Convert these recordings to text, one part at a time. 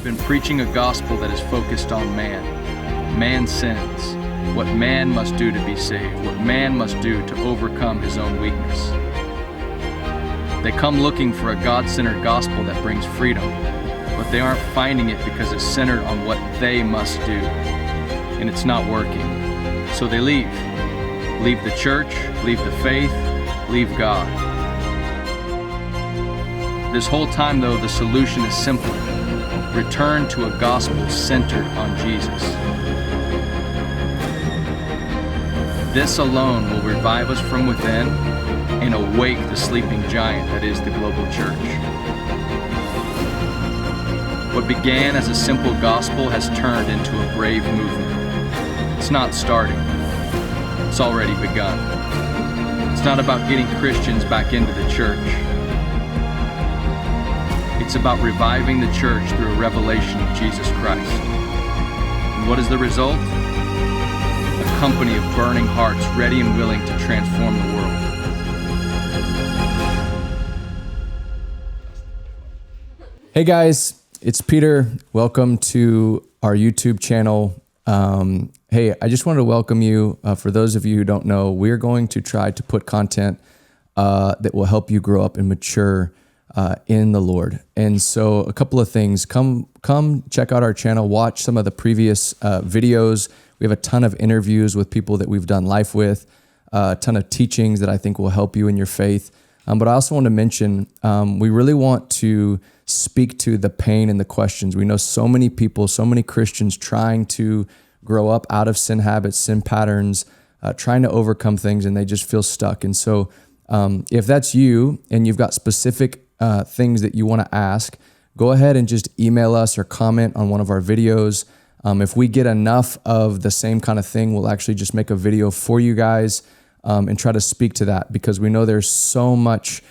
been preaching a gospel that is focused on man. Man sins, what man must do to be saved, what man must do to overcome his own weakness. They come looking for a God-centered gospel that brings freedom, but they aren't finding it because it's centered on what they must do, and it's not working. So they leave. Leave the church, leave the faith, leave God. This whole time, though, the solution is simple. Return to a gospel centered on Jesus. This alone will revive us from within and awake the sleeping giant that is the global church. What began as a simple gospel has turned into a brave movement. It's not starting. It's already begun. It's not about getting Christians back into the church. It's about reviving the church through a revelation of Jesus Christ. And what is the result? A company of burning hearts ready and willing to transform the world. Hey guys, it's Peter. Welcome to our YouTube channel. Hey, I just wanted to welcome you. For those of you who don't know, we're going to try to put content that will help you grow up and mature in the Lord. And so a couple of things. Come check out our channel, watch some of the previous videos. We have a ton of interviews with people that we've done life with, a ton of teachings that I think will help you in your faith. But I also want to mention, we really want to speak to the pain and the questions. We know so many people, so many Christians trying to grow up out of sin habits, sin patterns, trying to overcome things, and they just feel stuck. And so if that's you and you've got specific things that you want to ask, go ahead and just email us or comment on one of our videos. If we get enough of the same kind of thing, we'll actually just make a video for you guys and try to speak to that, because we know there's so much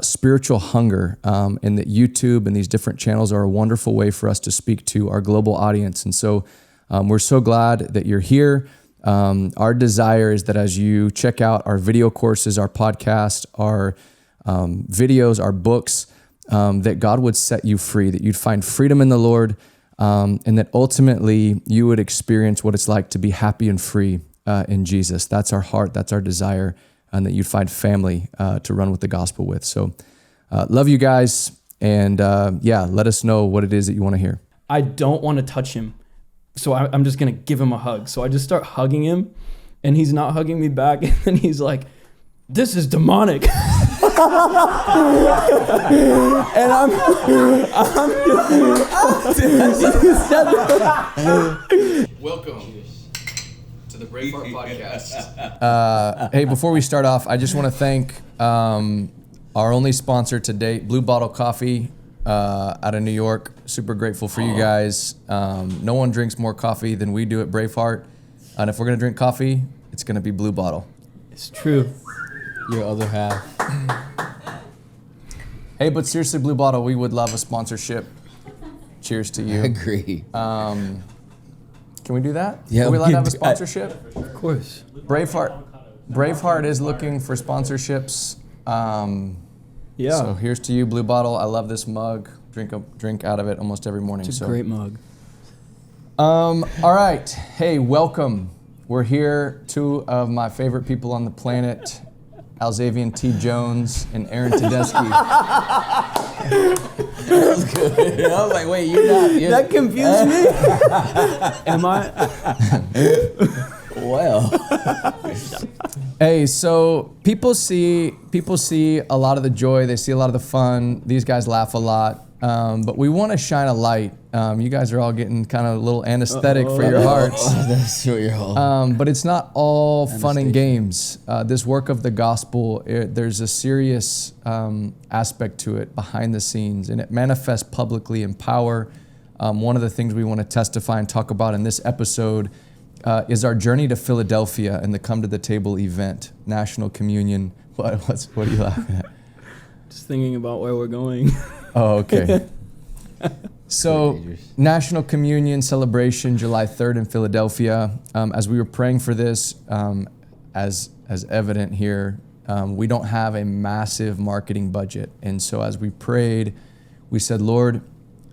spiritual hunger, and that YouTube and these different channels are a wonderful way for us to speak to our global audience. And so we're so glad that you're here. Our desire is that as you check out our video courses, our podcast, our videos, our books, that God would set you free, that you'd find freedom in the Lord, and that ultimately you would experience what it's like to be happy and free in Jesus. That's our heart, that's our desire, and that you'd find family to run with the gospel with. So love you guys, and let us know what it is that you want to hear. I don't want to touch him, so I'm just going to give him a hug. So I just start hugging him, and he's not hugging me back, and then he's like, "This is demonic." And Welcome to the Braveheart podcast. Hey, before we start off, I just want to thank our only sponsor to date, Blue Bottle Coffee out of New York. Super grateful for you guys. No one drinks more coffee than we do at Braveheart. And if we're going to drink coffee, it's going to be Blue Bottle. It's true. Your other half. Hey, but seriously, Blue Bottle, we would love a sponsorship. Cheers to you. I agree. Can we do that? Yeah, Are we allowed to have a that. sponsorship? Of course. Braveheart is looking for sponsorships. Yeah. So here's to you, Blue Bottle. I love this mug. Drink out of it almost every morning. It's a great mug. All right. Hey, welcome. We're here, two of my favorite people on the planet, Alzavian T. Jones and Aaron Tedeschi. That was good. I was like, wait, you're not. That confused me. Am I? Well. Hey, so people see a lot of the joy. They see a lot of the fun. These guys laugh a lot. But we want to shine a light. You guys are all getting kind of a little anesthetic for your hearts. That's what you're all. But it's not all fun and games. This work of the gospel, there's a serious aspect to it behind the scenes, and it manifests publicly in power. One of the things we want to testify and talk about in this episode is our journey to Philadelphia and the Come to the Table event, National Communion. What are you laughing at? Just thinking about where we're going. Oh, okay. So, National Communion celebration, July 3rd in Philadelphia. As we were praying for this, as evident here, we don't have a massive marketing budget. And so as we prayed, we said, Lord,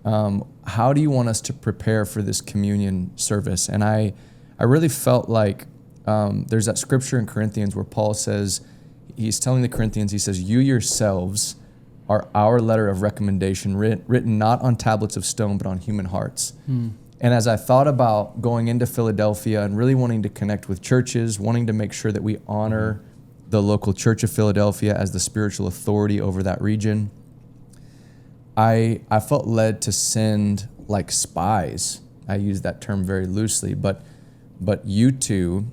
How do you want us to prepare for this communion service? And I really felt like there's that scripture in Corinthians where Paul says, he's telling the Corinthians, he says, you yourselves are our letter of recommendation, written not on tablets of stone, but on human hearts. And as I thought about going into Philadelphia and really wanting to connect with churches, wanting to make sure that we honor the local church of Philadelphia as the spiritual authority over that region, I felt led to send like spies. I use that term very loosely, but you two,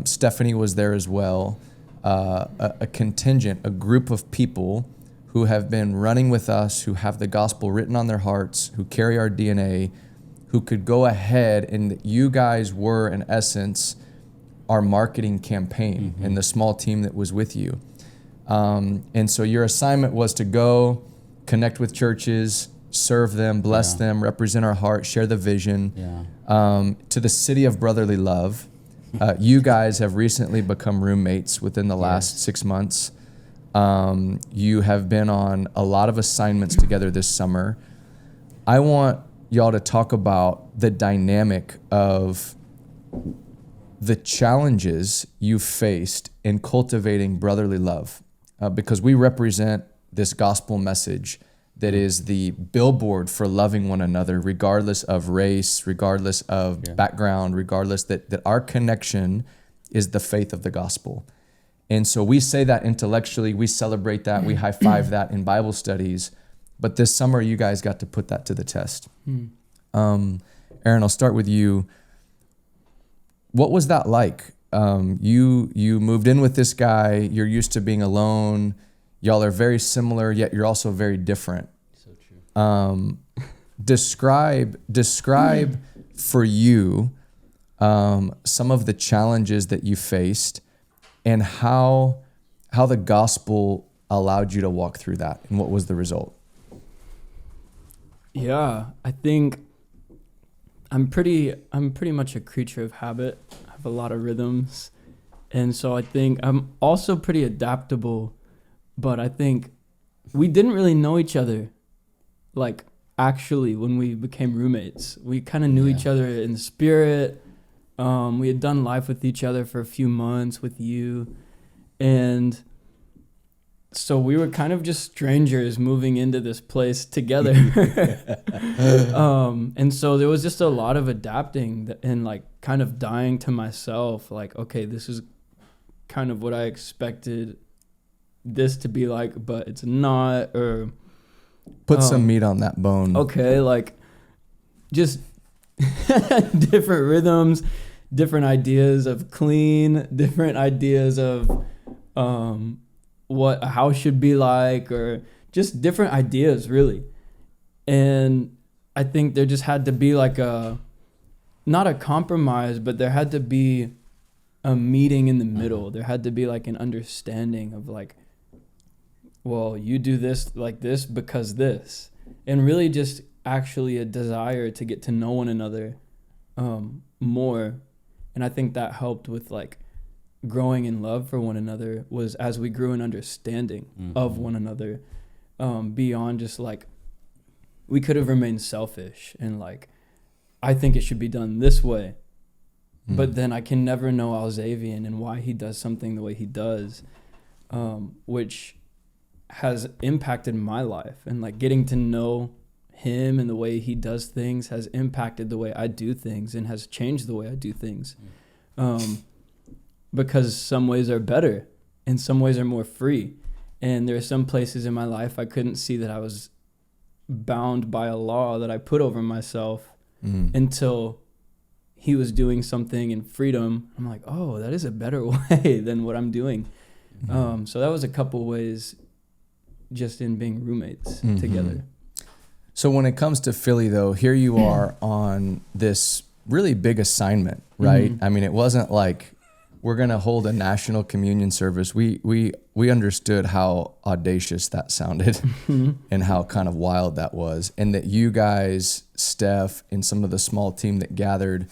Stephanie was there as well, a contingent, a group of people who have been running with us, who have the gospel written on their hearts, who carry our DNA, who could go ahead, and you guys were, in essence, our marketing campaign and the small team that was with you. And so your assignment was to go connect with churches, serve them, bless them, represent our heart, share the vision. To the city of brotherly love. You guys have recently become roommates within the last 6 months. You have been on a lot of assignments together this summer. I want y'all to talk about the dynamic of the challenges you faced in cultivating brotherly love, because we represent this gospel message that is the billboard for loving one another, regardless of race, regardless of background, regardless that our connection is the faith of the gospel. And so we say that intellectually, we celebrate that, we high five that in Bible studies, but this summer you guys got to put that to the test. Aaron, I'll start with you. What was that like? You moved in with this guy, you're used to being alone, y'all are very similar, yet you're also very different. So true. Describe for you some of the challenges that you faced and how the gospel allowed you to walk through that, and what was the result? Yeah, I think I'm pretty much a creature of habit. I have a lot of rhythms. And so I think I'm also pretty adaptable, but I think we didn't really know each other, like, actually, when we became roommates. We kind of knew each other in spirit. We had done life with each other for a few months with you. And so we were kind of just strangers moving into this place together. And so there was just a lot of adapting and like kind of dying to myself. Like, okay, this is kind of what I expected this to be like, but it's not. Or put some meat on that bone. Okay, like just different rhythms, different ideas of clean, different ideas of what a house should be like, or just different ideas, really. And I think there just had to be like not a compromise, but there had to be a meeting in the middle. There had to be like an understanding of like, well, you do this like this because this. And really just actually a desire to get to know one another more. And I think that helped with like growing in love for one another, was as we grew in understanding of one another, beyond just like, we could have remained selfish and like, I think it should be done this way, but then I can never know Alzavian and why he does something the way he does, which has impacted my life, and like getting to know him and the way he does things has impacted the way I do things and has changed the way I do things. Because some ways are better and some ways are more free. And there are some places in my life I couldn't see that I was bound by a law that I put over myself until he was doing something in freedom. I'm like, oh, that is a better way than what I'm doing. So that was a couple ways just in being roommates together. So when it comes to Philly, though, here you are on this really big assignment, right? I mean, it wasn't like we're going to hold a national communion service. We understood how audacious that sounded and how kind of wild that was. And that you guys, Steph, and some of the small team that gathered,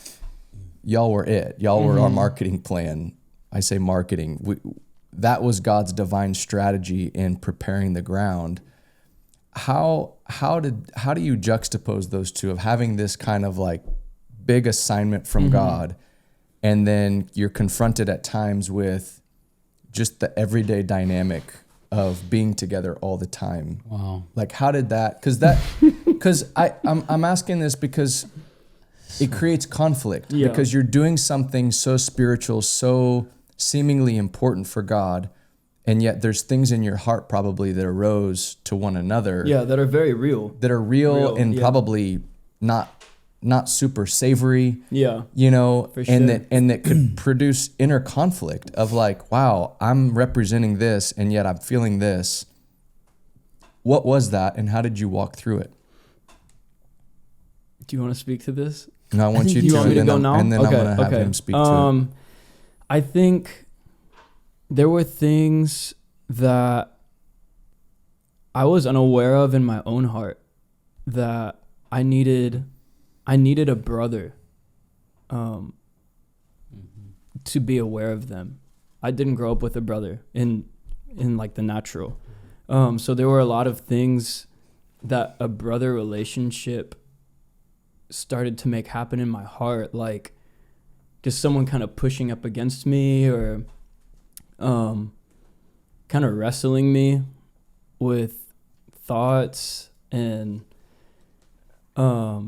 y'all were it. Y'all were our marketing plan. I say marketing. That was God's divine strategy in preparing the ground. how do you juxtapose those two of having this kind of like big assignment from God, and then you're confronted at times with just the everyday dynamic of being together all the time? Wow. Like, how did that? Because I'm asking this because it creates conflict. Yeah. Because you're doing something so spiritual, so seemingly important for God, and yet there's things in your heart probably that arose to one another. Yeah, that are very real. That are real and yeah. probably not super savory. Yeah. You know, For and sure. that could produce inner conflict of like, wow, I'm representing this and yet I'm feeling this. What was that, and how did you walk through it? Do you want to speak to this? No, I want you You to, want me to and go then, now? and then Okay, I'm gonna have okay. him speak to it. I think there were things that I was unaware of in my own heart that I needed a brother to be aware of them. I didn't grow up with a brother in like the natural. So there were a lot of things that a brother relationship started to make happen in my heart, like just someone kind of pushing up against me or kind of wrestling me with thoughts. And I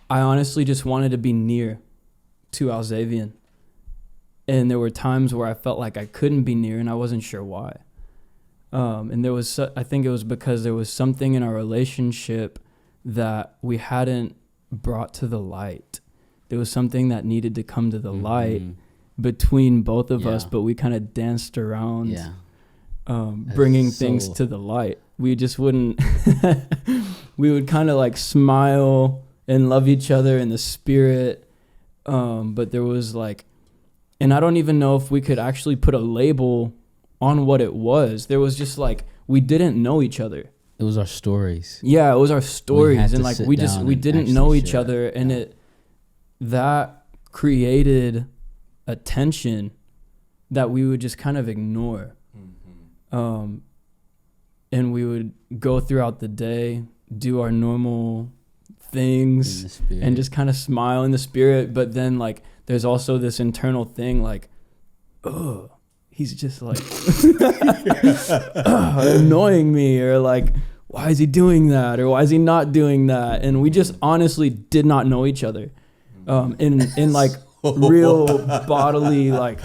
honestly just wanted to be near to Alzavian. And there were times where I felt like I couldn't be near, and I wasn't sure why. And there was, I think it was because there was something in our relationship that we hadn't brought to the light. There was something that needed to come to the light between both of us, but we kind of danced around bringing things to the light. We just wouldn't, we would kind of like smile and love each other in the spirit. But there was like, and I don't even know if we could actually put a label on what it was. There was just like, we didn't know each other. It was our stories. Yeah, it was our stories, and like we down didn't and know actually each share other, it. and that created a tension that we would just kind of ignore. And we would go throughout the day, do our normal things, and just kind of smile in the spirit. But then like there's also this internal thing like, oh, he's just like annoying me, or like, why is he doing that, or why is he not doing that? And we just honestly did not know each other in like real bodily, like,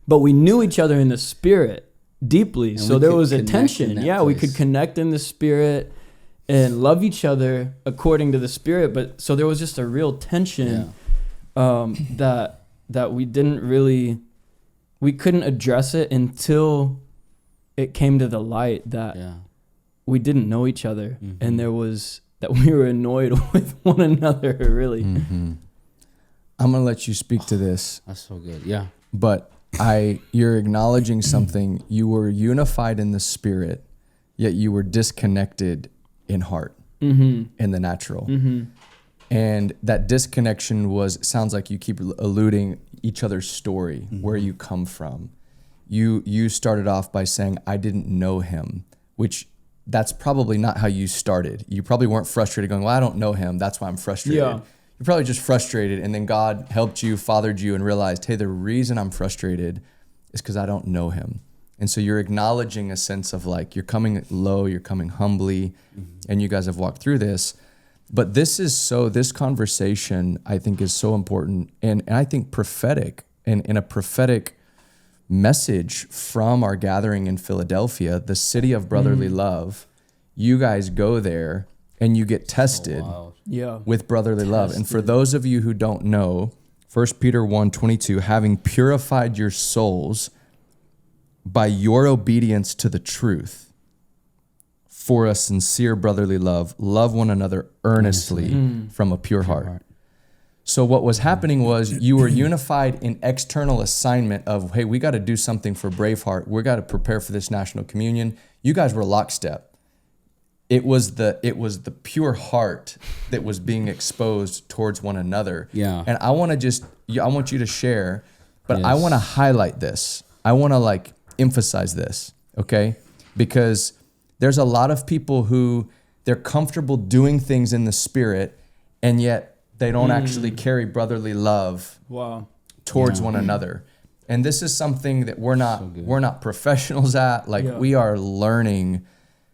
but we knew each other in the spirit deeply. And so we there could was a connect tension. in that Yeah, we place. could connect in the spirit and love each other according to the spirit. But so there was just a real tension that we didn't really, we couldn't address it until it came to the light that we didn't know each other, and there was that we were annoyed with one another, really. I'm gonna let you speak to this. That's so good. Yeah. But you're acknowledging something. You were unified in the spirit, yet you were disconnected in heart, in the natural. And that disconnection sounds like you keep alluding each other's story, where you come from. You started off by saying, I didn't know him, which that's probably not how you started. You probably weren't frustrated going, well, I don't know him, that's why I'm frustrated. Yeah. You're probably just frustrated, and then God helped you, fathered you, and realized, hey, the reason I'm frustrated is because I don't know him. And so you're acknowledging a sense of like, you're coming low, you're coming humbly, and you guys have walked through this. But this conversation, I think, is so important, and I think prophetic, and in a prophetic message from our gathering in Philadelphia, the city of brotherly love. You guys go there and you get tested with brotherly love. And for those of you who don't know, 1 Peter 1:22, having purified your souls by your obedience to the truth, for a sincere brotherly love one another earnestly from a pure heart. So what was happening was you were unified in external assignment of, hey, we got to do something for Braveheart. We got to prepare for this national communion. You guys were lockstep. It was the pure heart that was being exposed towards one another. Yeah. And I want you to share, but I want to highlight this. I want to like emphasize this, okay? Because There's a lot of people who they're comfortable doing things in the spirit, and yet they don't actually carry brotherly love towards one another. And this is something that we're not professionals at. Like we are learning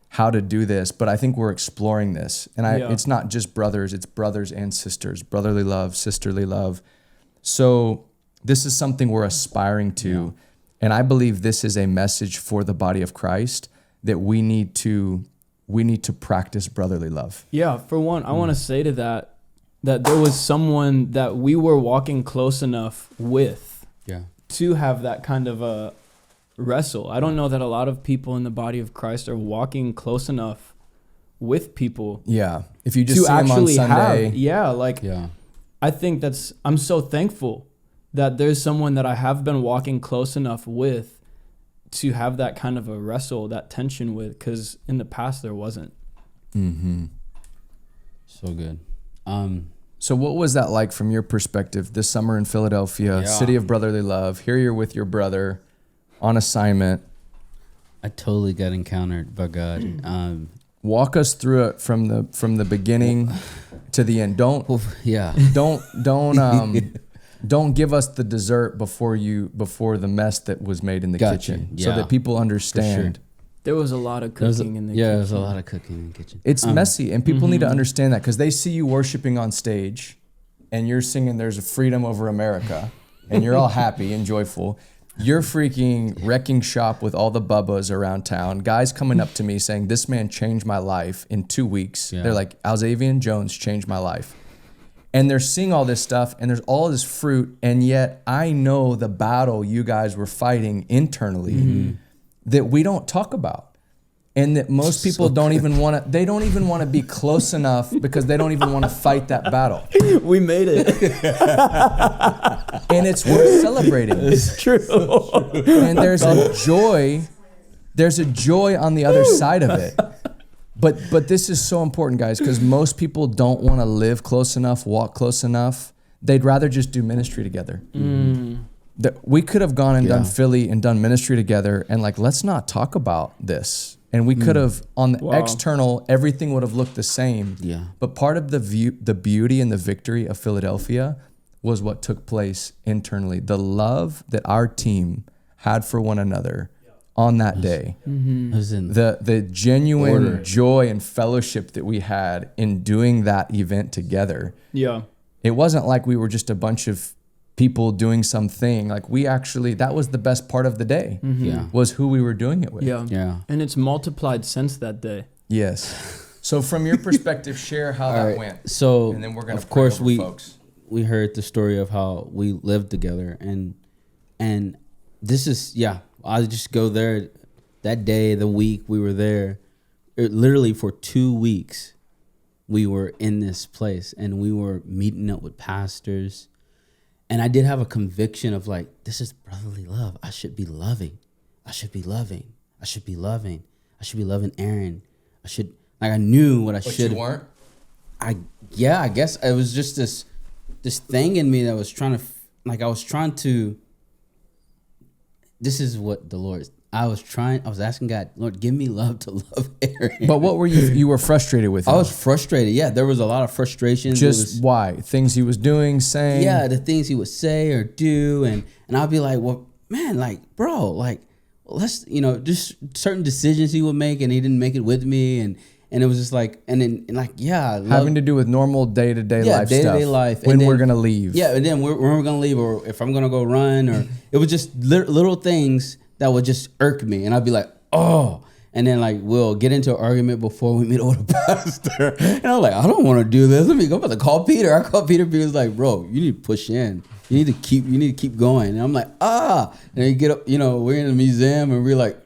how to do this, but I think we're exploring this. And it's not just brothers, it's brothers and sisters, brotherly love, sisterly love. So this is something we're aspiring to. And I believe this is a message for the body of Christ that we need to practice brotherly love. Yeah, for one, I want to say to that there was someone that we were walking close enough with to have that kind of a wrestle. I don't know that a lot of people in the body of Christ are walking close enough with people. Yeah, if you just see them on Sunday. I think I'm so thankful that there's someone that I have been walking close enough with to have that kind of a wrestle, that tension with, because in the past there wasn't. Mm-hmm. So good. So what was that like from your perspective this summer in Philadelphia, city of brotherly love? Here you're with your brother on assignment. I totally got encountered by God. Walk us through it from the beginning to the end. Don't give us the dessert before the mess that was made in the kitchen, so that people understand. Sure. There was a lot of cooking in the kitchen. Yeah, there's a lot of cooking in the kitchen. It's messy, and people need to understand that, because they see you worshiping on stage and you're singing "There's a Freedom Over America" and you're all happy and joyful. You're freaking wrecking shop with all the bubbas around town. Guys coming up to me saying, "This man changed my life in 2 weeks." Yeah. They're like, "Alzavian Jones changed my life." And they're seeing all this stuff, and there's all this fruit, and yet I know the battle you guys were fighting internally that we don't talk about, and that most people don't even want to. They don't even want to be close enough, because they don't even want to fight that battle. We made it, and it's worth celebrating. It's true. And there's a joy. There's a joy on the other side of it. But this is so important, guys, because most people don't want to live close enough, walk close enough. They'd rather just do ministry together. We could have gone and done Philly and done ministry together, and let's not talk about this. And we could have, on the external, everything would have looked the same. Yeah. But part of the beauty and the victory of Philadelphia was what took place internally. The love that our team had for one another on that day. The genuine joy and fellowship that we had in doing that event together. Yeah. It wasn't like we were just a bunch of people doing something. That was the best part of the day. Was who we were doing it with. Yeah. And it's multiplied since that day. This. So from your perspective, share how that went. So, and then we're going to, of course, folks. We heard the story of how we lived together, and this is I'll just go there. That day, the week we were there, literally for 2 weeks, we were in this place, and we were meeting up with pastors. And I did have a conviction of this is brotherly love. I should be loving. I should be loving. I should be loving. I should be loving Aaron. I knew what I should. But you weren't? I guess it was just this thing in me that was trying to, this is what the Lord, I was asking God, Lord, give me love to love Aaron. But what were you were frustrated with him? I was frustrated. Yeah, there was a lot of frustration. Why? Things he was doing, saying? Yeah, the things he would say or do. And I'd be like, well, man, bro, let's, just certain decisions he would make, and he didn't make it with me. And it was just having to do with normal day-to-day life day-to-day stuff. Life. When we're going to leave. Yeah, and then when we're going to leave, or if I'm going to go run, or it was just little things that would just irk me. And I'd be like, oh. And then we'll get into an argument before we meet with a pastor. And I'm like, I don't want to do this. I'm about to call Peter. I called Peter. Peter's like, bro, you need to push in. You need to keep going. And I'm like, And then you get up, we're in the museum, and we're like,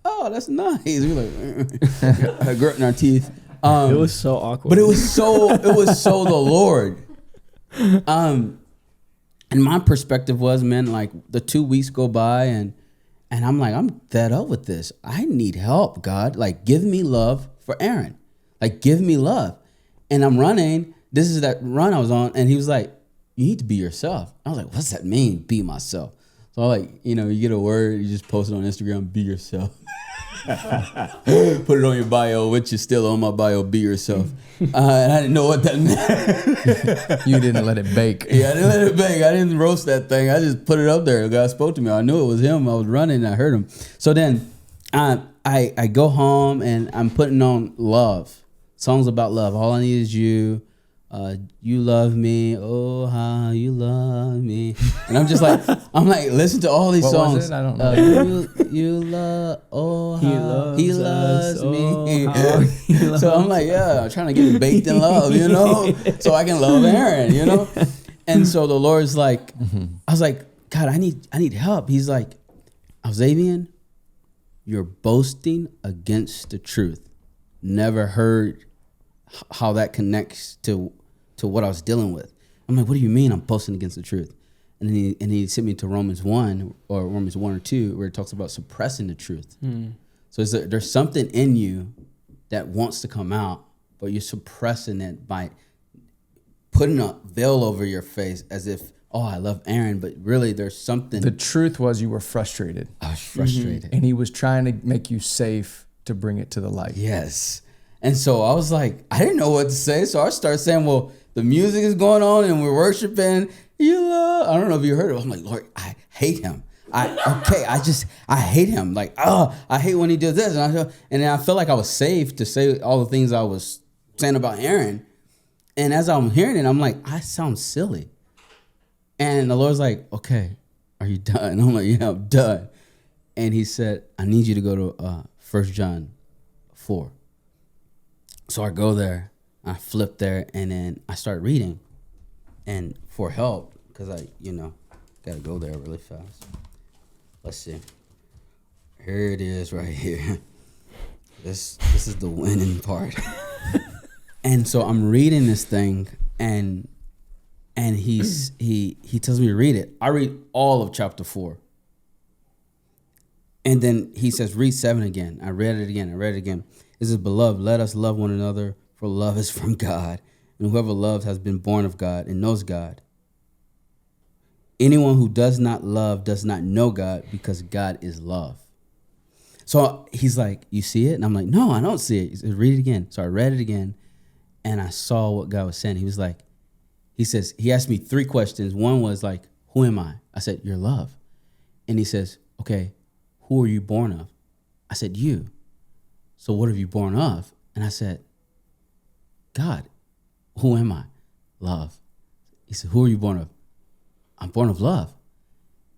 oh, that's nice. We're like, gritting our teeth. It was so awkward. But it was so the Lord. And my perspective was, man, the 2 weeks go by, and I'm like, I'm fed up with this. I need help, God. Give me love for Aaron. Give me love. And I'm running. This is that run I was on. And he was like, you need to be yourself. I was like, what's that mean, be myself? So you get a word, you just post it on Instagram, be yourself. Put it on your bio, which is still on my bio. Be yourself. And I didn't know what that meant. You didn't let it bake. Yeah, I didn't let it bake. I didn't roast that thing. I just put it up there. God spoke to me. I knew it was him. I was running and I heard him. So then I go home and I'm putting on love. Songs about love. All I need is you. You love me. Oh, how you love me. And I'm like, listen to all these What songs. was it? I don't know. You love, oh, He how loves he loves us. me. Oh, how he loves So I'm like, yeah, I'm trying to get baked in love, you know, so I can love Aaron, you know. And so the Lord's like, I was like, God, I need help. He's like, Alzavian, you're boasting against the truth. Never heard how that connects to what I was dealing with. I'm like, what do you mean I'm boasting against the truth? And he sent me to Romans 1 or Romans 1 or 2 where it talks about suppressing the truth. So there's something in you that wants to come out, but you're suppressing it by putting a veil over your face as if, oh, I love Aaron, but really there's something. The truth was you were frustrated. I was frustrated. And he was trying to make you safe to bring it to the light. Yes. And so I was like, I didn't know what to say. So I started saying, well, the music is going on and we're worshiping. I don't know if you heard it. I'm like, Lord, I hate him. I hate him. Like, I hate when he does this. And then I felt like I was safe to say all the things I was saying about Aaron. And as I'm hearing it, I'm like, I sound silly. And the Lord's like, okay, are you done? And I'm like, yeah, I'm done. And he said, I need you to go to 1 John 4. So I go there, I flip there, and then I start reading. And for help, because I, got to go there really fast. Let's see. Here it is right here. This is the winning part. And so I'm reading this thing, and he tells me to read it. I read all of chapter 4. And then he says, read 7 again. I read it again. It says, beloved, let us love one another, for love is from God. And whoever loves has been born of God and knows God. Anyone who does not love does not know God, because God is love. So he's like, you see it? And I'm like, no, I don't see it. He said, read it again. So I read it again, and I saw what God was saying. He was like, he asked me 3 questions. One was like, who am I? I said, you're love. And he says, okay, who are you born of? I said, you. So what have you born of? And I said, God. Who am I? Love. He said, who are you born of? I'm born of love.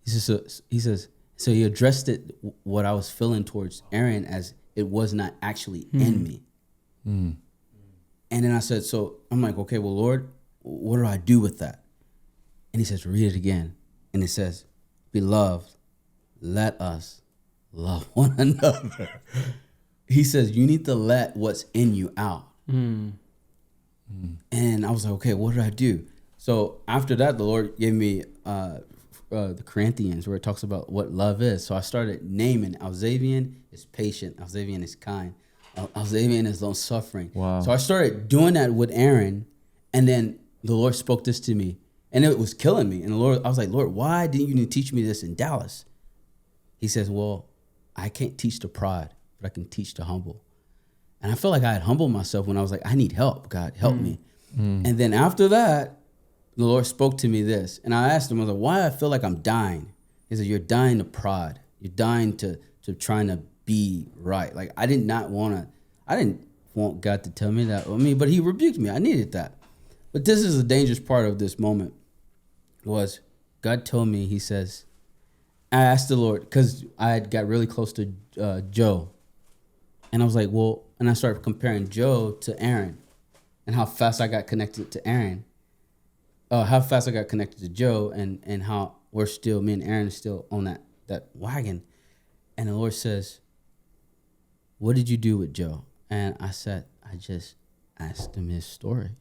He says, so he addressed it, what I was feeling towards Aaron, as it was not actually in me. And then I said, so I'm like, okay, well, Lord, what do I do with that? And he says, read it again. And it says, beloved, let us love one another. He says, you need to let what's in you out. And I was like, okay, what did I do? So after that, the Lord gave me the Corinthians, where it talks about what love is. So I started naming. Alzavian is patient. Alzavian is kind. Alzavian is long suffering. Wow. So I started doing that with Aaron, and then the Lord spoke this to me, and it was killing me. And I was like, Lord, why didn't you teach me this in Dallas? He says, well, I can't teach the pride, but I can teach the humble. And I felt like I had humbled myself when I was like, I need help. God, help me. And then after that, the Lord spoke to me this. And I asked him, I was like, why I feel like I'm dying? He said, you're dying to pride. You're dying to trying to be right. Like, I didn't want God to tell me that. But he rebuked me. I needed that. But this is a dangerous part of this moment, was God told me, he says, I asked the Lord, because I had got really close to Joe. And I was like, well, and I started comparing Joe to Aaron, and how fast I got connected to Aaron. How fast I got connected to Joe, and how me and Aaron are still on that wagon. And the Lord says, what did you do with Joe? And I said, I just asked him his story.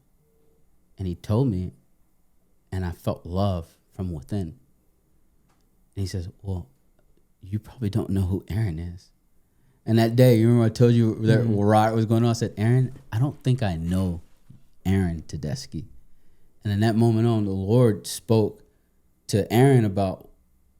And he told me, and I felt love from within. And he says, well, you probably don't know who Aaron is. And that day, you remember I told you that riot was going on? I said, Aaron, I don't think I know Aaron Tedeschi. And in that moment on, the Lord spoke to Aaron about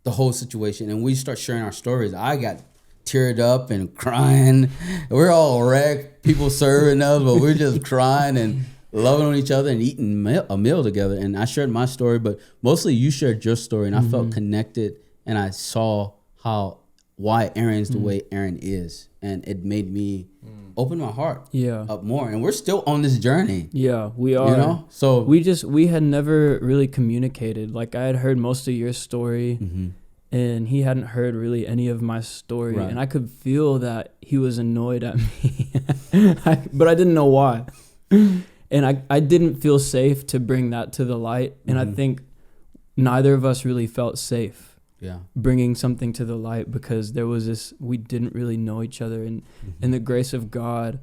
the whole situation. And we start sharing our stories. I got teared up and crying. We're all wrecked. People serving us, but we're just crying and loving on each other and eating a meal together. And I shared my story, but mostly you shared your story, and I felt connected, and I saw why Aaron's the way Aaron is, and it made me open my heart up more. And we're still on this journey. Yeah, we are. You know, so we had never really communicated. Like, I had heard most of your story, and he hadn't heard really any of my story, and I could feel that he was annoyed at me, but I didn't know why. And I didn't feel safe to bring that to the light, and I think neither of us really felt safe bringing something to the light, because there was this, we didn't really know each other, and the grace of God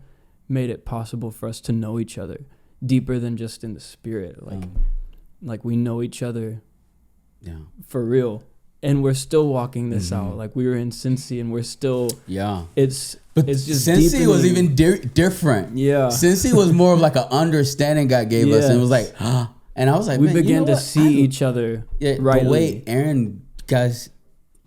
made it possible for us to know each other deeper than just in the spirit. Like we know each other for real, and we're still walking this out. Like, we were in Cincy, and we're still it's just Cincy was even different. Cincy was more of like an understanding God gave us, and it was like and I was like, we man, began to see each other rightly. The way Aaron, guys,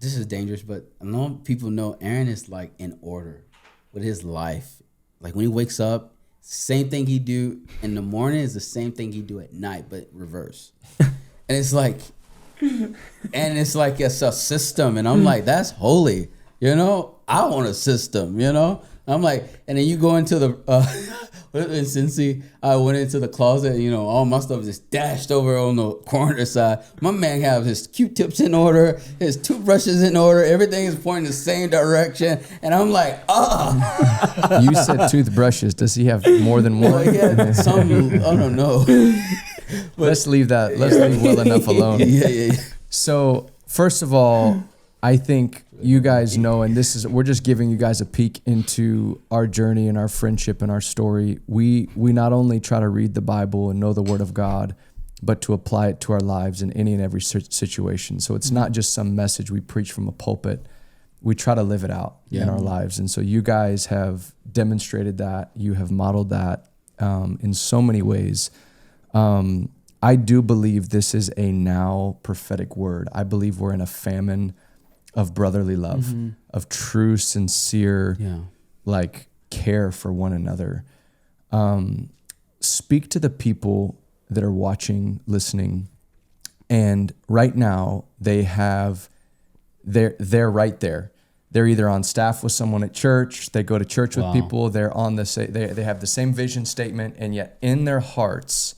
this is dangerous, but I know people know Aaron is like in order with his life. Like, when he wakes up, same thing he do in the morning is the same thing he do at night, but reverse. And it's like it's a system, and I'm like, that's holy, you know. I want a system, you know. I'm like, and then you go into the in Cincy, I went into the closet, you know, all my stuff is dashed over on the corner side. My man have his Q-tips in order, his toothbrushes in order, everything is pointing the same direction, and I'm like, You said toothbrushes. Does he have more than one? Well, yeah, some, I don't know. Let's leave well enough alone. Yeah. So, first of all, I think you guys know, and we're just giving you guys a peek into our journey and our friendship and our story. We not only try to read the Bible and know the Word of God, but to apply it to our lives in any and every situation. So it's not just some message we preach from a pulpit. We try to live it out in our lives. And so you guys have demonstrated that. You have modeled that in so many ways. I do believe this is a now prophetic word. I believe we're in a famine of brotherly love, of true, sincere, like, care for one another. Speak to the people that are watching, listening, and right now they're right there. They're either on staff with someone at church, they go to church with people, they're on they have the same vision statement, and yet in their hearts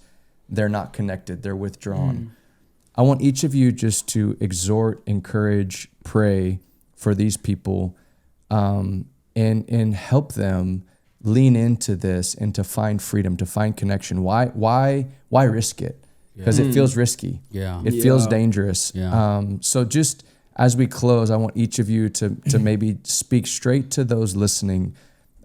they're not connected, they're withdrawn. I want each of you just to exhort, encourage, pray for these people, and help them lean into this and to find freedom, to find connection. Why risk it? Because it feels risky. It feels dangerous. So just as we close, I want each of you to maybe speak straight to those listening.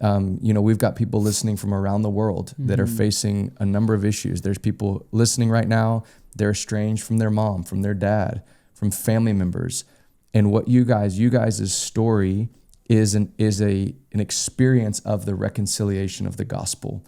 We've got people listening from around the world that are facing a number of issues. There's people listening right now. They're estranged from their mom, from their dad, from family members. And what you guys' story is an experience of the reconciliation of the gospel.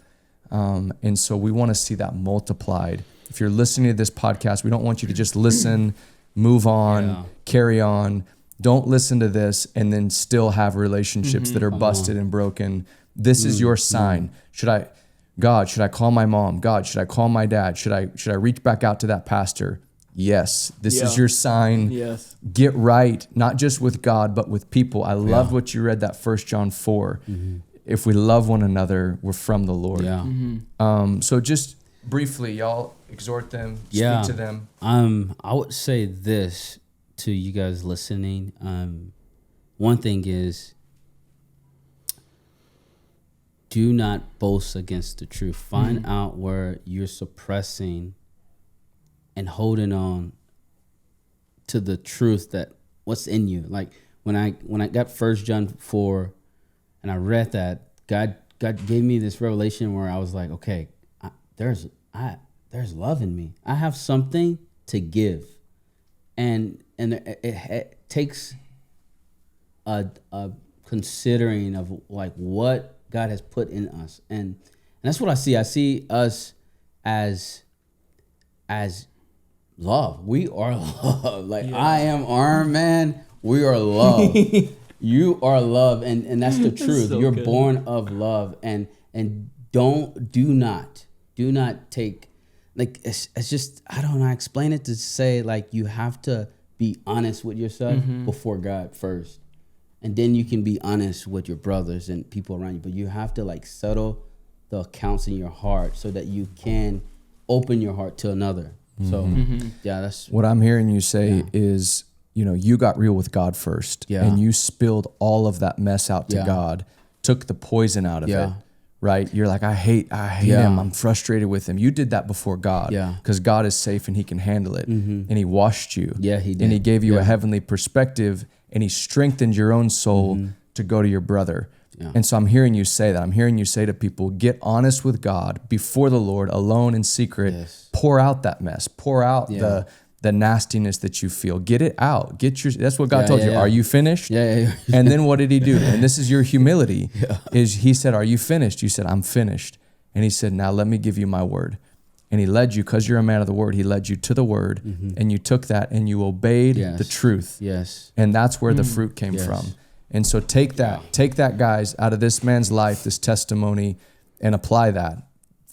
And so we want to see that multiplied. If you're listening to this podcast, we don't want you to just listen, move on, carry on. Don't listen to this and then still have relationships that are busted and broken. This is your sign. Should I call my mom? God, should I call my dad? Should I reach back out to that pastor? Yes, this is your sign. Yes. Get right, not just with God, but with people. I loved what you read, that 1 John 4. If we love one another, we're from the Lord. So just briefly, y'all exhort them, speak to them. I would say this to you guys listening. One thing is, do not boast against the truth. Find out where you're suppressing and holding on to the truth that what's in you. Like when I got 1 John 4 and I read that, God gave me this revelation where I was like, okay, there's love in me. I have something to give, and it takes a considering of like what God has put in us, and that's what I see. I see us as love. We are love. Like I am Iron Man. We are love. You are love, and that's the truth. so You're good. born of love, and do not take, like, it's just, I don't know, I explain it to say, like, you have to be honest with yourself before God first, and then you can be honest with your brothers and people around you. But you have to, like, settle the accounts in your heart so that you can open your heart to another. So yeah, that's What I'm hearing you say is, you know, you got real with God first, Yeah. and you spilled all of that mess out to Yeah. God, took the poison out of Yeah. it, right? You're like, I hate Yeah. him. I'm frustrated with him. You did that before God, Yeah. because God is safe and he can handle it. And he washed you. Yeah, he did. And he gave you Yeah. a heavenly perspective, and he strengthened your own soul to go to your brother. Yeah. And so I'm hearing you say that. I'm hearing you say to people, get honest with God before the Lord, alone in secret. Yes. Pour out that mess. Pour out Yeah. the nastiness that you feel. Get it out. That's what God Yeah, told yeah, you. yeah. Are you finished? yeah. And then what did he do? And this is your humility. Is he said, are you finished? You said, I'm finished. And he said, now let me give you my word. And he led you, because you're a man of the word, he led you to the word, and you took that and you obeyed Yes. the truth. Yes. And that's where the fruit came Yes. from. And so take that, guys, out of this man's life, this testimony, and apply that.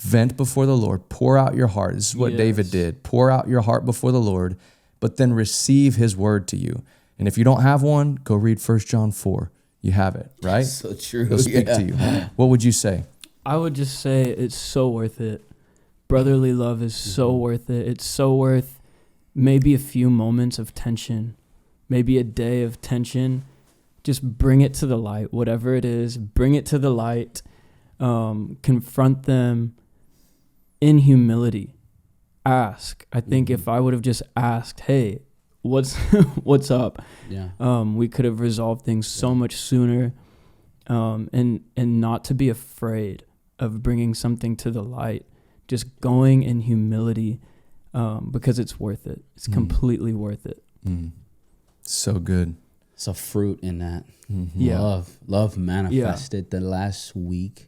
Vent before the Lord. Pour out your heart. This is what Yes. David did. Pour out your heart before the Lord, but then receive his word to you. And if you don't have one, go read 1 John 4. You have it, right? So true. It'll speak to you. What would you say? I would just say it's so worth it. Brotherly love is so worth it. It's so worth maybe a few moments of tension, maybe a day of tension. Just bring it to the light, whatever it is. Bring it to the light. Confront them in humility. Ask. I think if I would have just asked, hey, what's up? Yeah. We could have resolved things so much sooner. And not to be afraid of bringing something to the light. Just going in humility, because it's worth it. It's completely worth it. So good. It's a fruit in that. Yeah. Love manifested. The last week,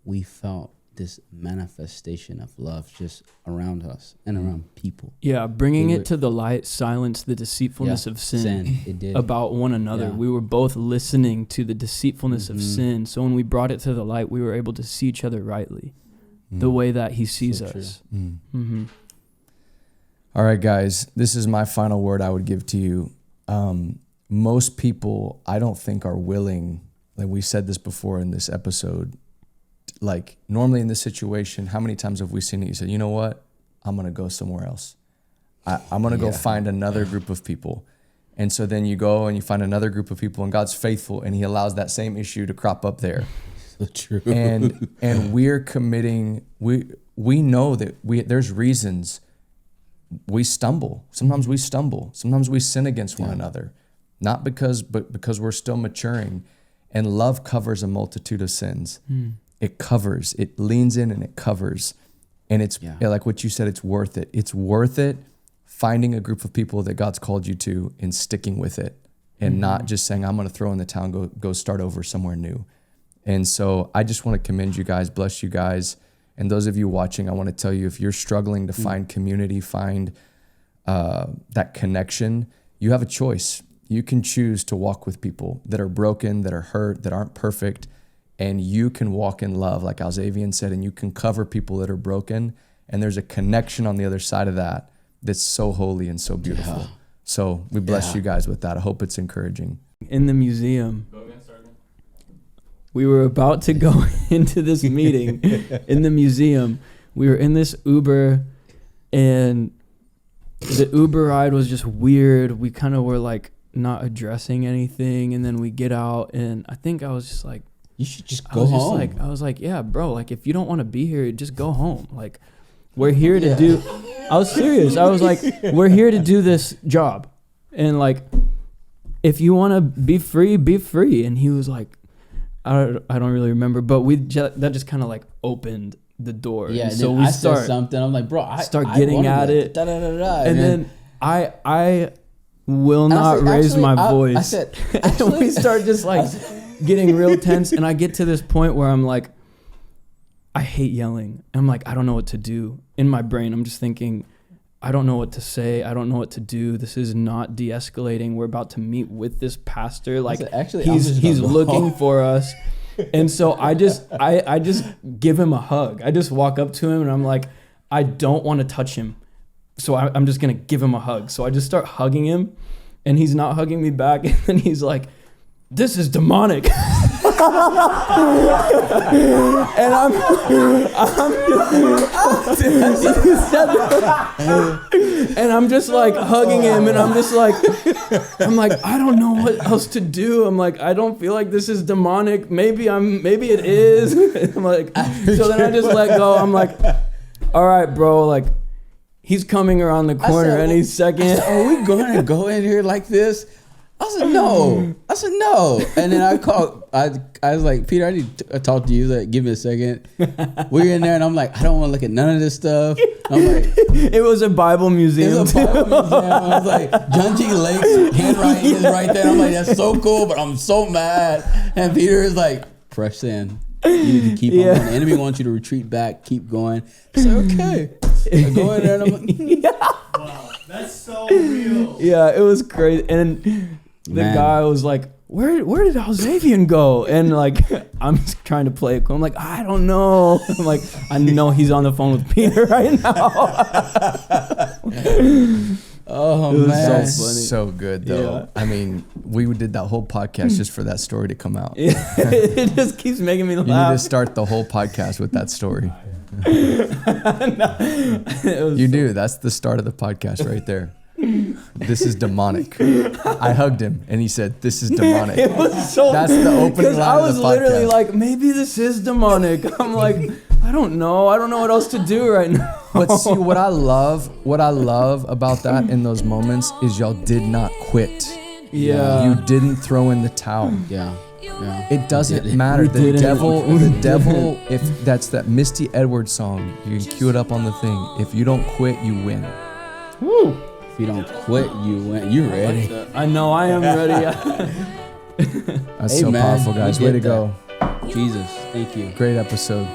we felt this manifestation of love just around us and around people. Yeah, bringing They it were- to the light silenced the deceitfulness of sin It did. about one another. Yeah. We were both listening to the deceitfulness of sin. So when we brought it to the light, we were able to see each other rightly, the way that he sees So us. All right, guys, this is my final word I would give to you. Most people, I don't think, are willing, like we said this before in this episode, like normally in this situation, how many times have we seen it? You said, you know what? I'm going to go somewhere else. I'm going to go find another group of people. And so then you go and you find another group of people, and God's faithful, and he allows that same issue to crop up there. So true. And we're committing, we know that there's reasons we stumble. Sometimes we stumble. Sometimes we sin against one another. But because we're still maturing. And love covers a multitude of sins. It covers, it leans in and it covers. And it's like what you said, it's worth it. It's worth it finding a group of people that God's called you to and sticking with it, and not just saying, I'm going to throw in the towel, go start over somewhere new. And so I just want to commend you guys, bless you guys. And those of you watching, I want to tell you, if you're struggling to find community, find that connection, you have a choice. You can choose to walk with people that are broken, that are hurt, that aren't perfect, and you can walk in love, like Alzavian said, and you can cover people that are broken. And there's a connection on the other side of that that's so holy and so beautiful. Yeah. So we bless you guys with that. I hope it's encouraging. In the museum, we were about to go into this meeting in the museum. We were in this Uber, and the Uber ride was just weird. We kind of were like not addressing anything, and then we get out, and I think I was just like, You should just go home. I was like, yeah, bro, like if you don't want to be here, just go home. Like we're here to do. I was serious. I was like, we're here to do this job, and like if you want to be free, be free. And he was like, I don't really remember, but that just kind of like opened the door. Yeah. And so then we I start said something. I'm like, bro, I start I getting wanted at to, it. Da, da, da, da. and then I will And I not said, raise actually, my I voice. said, And we start just like getting real tense, and I get to this point where I'm like, I hate yelling. I'm like, I don't know what to do. In my brain, I'm just thinking, I don't know what to say. I don't know what to do. This is not de-escalating. We're about to meet with this pastor. Like, Actually, I'm just he's gonna go looking home. for us. And so I just give him a hug. I just walk up to him and I'm like, I don't want to touch him. So I'm just going to give him a hug. So I just start hugging him and he's not hugging me back. And then he's like, this is demonic. And I'm just like hugging him and I'm like, I don't know what else to do. I'm like, I don't feel like this is demonic. Maybe it is. I'm like, so then I just let go. I'm like, all right, bro, like he's coming around the corner any second. Are we going to go in here like this? I said no. And then I was like, Peter, I need to talk to you. He's like, give me a second. We're in there and I'm like, I don't want to look at none of this stuff. I'm like, it was a Bible museum. I was like, John G. Lake's handwriting is right there. I'm like, that's so cool, but I'm so mad. And Peter is like, press in. You need to keep on going. The enemy wants you to retreat back, keep going. I said, okay. I go in there and I'm like, wow, that's so real. Yeah, it was crazy. And the guy was like, where did Alzavian go? And like, I'm just trying to play it cool. I'm like, I don't know. I'm like, I know he's on the phone with Peter right now. oh It was man, so funny. So good though. Yeah. I mean, we did that whole podcast just for that story to come out. It just keeps making me You need to laugh. start the whole podcast with that story. It was You do. That's the start of the podcast right there. This is demonic. I hugged him and he said, this is demonic. It was so. That's the opening Because line I of was the literally podcast. like, maybe this is demonic. I'm like, I don't know what else to do right now. But see, what I love about that in those moments is y'all did not quit. Yeah. You didn't throw in the towel. yeah. It doesn't didn't. matter. We The didn't. devil, if that's that Misty Edwards song, you can cue it up on the thing. If you don't quit, you win. Woo. If you don't quit, you win. You ready? I know I am ready. That's Hey, so man, powerful, guys. we Way to did go. Jesus, thank you. Great episode.